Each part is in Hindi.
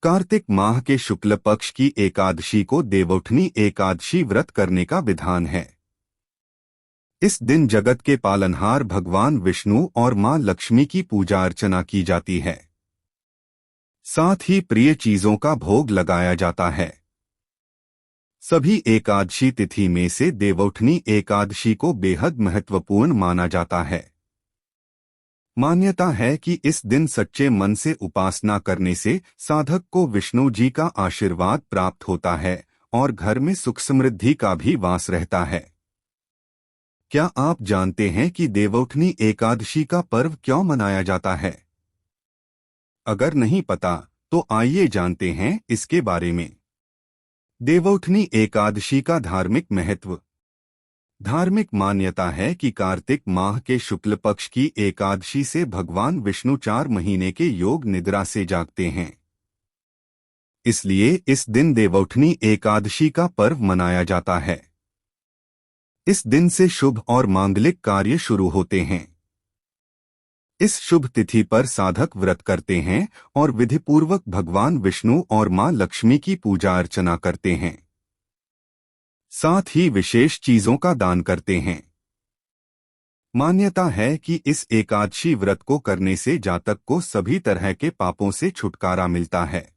कार्तिक माह के शुक्ल पक्ष की एकादशी को देवउठनी एकादशी व्रत करने का विधान है। इस दिन जगत के पालनहार भगवान विष्णु और मां लक्ष्मी की पूजा अर्चना की जाती है। साथ ही प्रिय चीजों का भोग लगाया जाता है। सभी एकादशी तिथि में से देवउठनी एकादशी को बेहद महत्वपूर्ण माना जाता है। मान्यता है कि इस दिन सच्चे मन से उपासना करने से साधक को विष्णु जी का आशीर्वाद प्राप्त होता है और घर में सुख समृद्धि का भी वास रहता है। क्या आप जानते हैं कि देवउठनी एकादशी का पर्व क्यों मनाया जाता है? अगर नहीं पता तो आइए जानते हैं इसके बारे में। देवउठनी एकादशी का धार्मिक महत्व। धार्मिक मान्यता है कि कार्तिक माह के शुक्ल पक्ष की एकादशी से भगवान विष्णु 4 महीने के योग निद्रा से जागते हैं। इसलिए इस दिन देवउठनी एकादशी का पर्व मनाया जाता है। इस दिन से शुभ और मांगलिक कार्य शुरू होते हैं। इस शुभ तिथि पर साधक व्रत करते हैं और विधिपूर्वक भगवान विष्णु और मां लक्ष्मी की पूजा अर्चना करते हैं। साथ ही विशेष चीजों का दान करते हैं। मान्यता है कि इस एकादशी व्रत को करने से जातक को सभी तरह के पापों से छुटकारा मिलता है।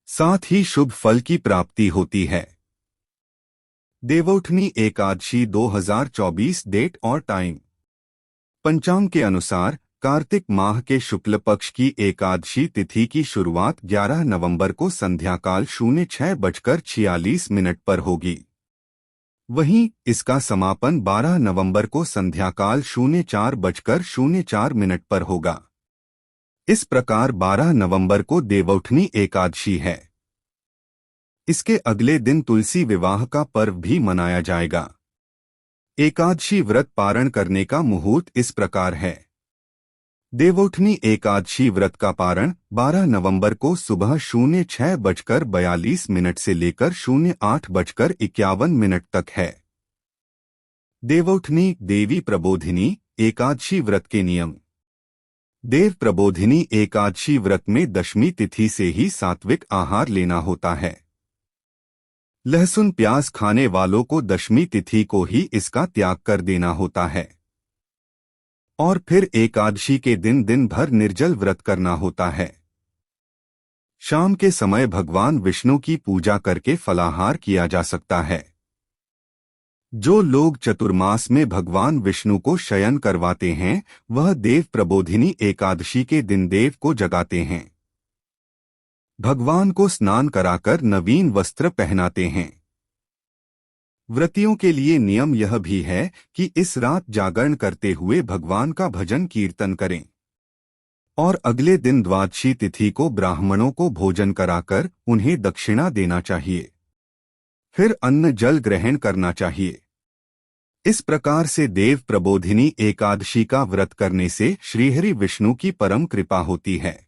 साथ ही शुभ फल की प्राप्ति होती है। देवउठनी एकादशी 2024 डेट और टाइम। पंचांग के अनुसार कार्तिक माह के शुक्ल पक्ष की एकादशी तिथि की शुरुआत 11 नवंबर को संध्याकाल 06:46 पर होगी। वहीं इसका समापन 12 नवंबर को संध्याकाल 04:04 पर होगा। इस प्रकार 12 नवंबर को देवउठनी एकादशी है। इसके अगले दिन तुलसी विवाह का पर्व भी मनाया जाएगा। एकादशी व्रत पारण करने का मुहूर्त इस प्रकार है। देवउठनी एकादशी व्रत का पारण 12 नवंबर को सुबह 06:42 से लेकर 08:51 तक है। देवउठनी देवी प्रबोधिनी एकादशी व्रत के नियम। देव प्रबोधिनी एकादशी व्रत में दशमी तिथि से ही सात्विक आहार लेना होता है। लहसुन प्याज खाने वालों को दशमी तिथि को ही इसका त्याग कर देना होता है और फिर एकादशी के दिन भर निर्जल व्रत करना होता है। शाम के समय भगवान विष्णु की पूजा करके फलाहार किया जा सकता है। जो लोग चतुर्मास में भगवान विष्णु को शयन करवाते हैं वह देव प्रबोधिनी एकादशी के दिन देव को जगाते हैं। भगवान को स्नान कराकर नवीन वस्त्र पहनाते हैं। व्रतियों के लिए नियम यह भी है कि इस रात जागरण करते हुए भगवान का भजन कीर्तन करें और अगले दिन द्वादशी तिथि को ब्राह्मणों को भोजन कराकर उन्हें दक्षिणा देना चाहिए। फिर अन्न जल ग्रहण करना चाहिए। इस प्रकार से देव प्रबोधिनी एकादशी का व्रत करने से श्रीहरि विष्णु की परम कृपा होती है।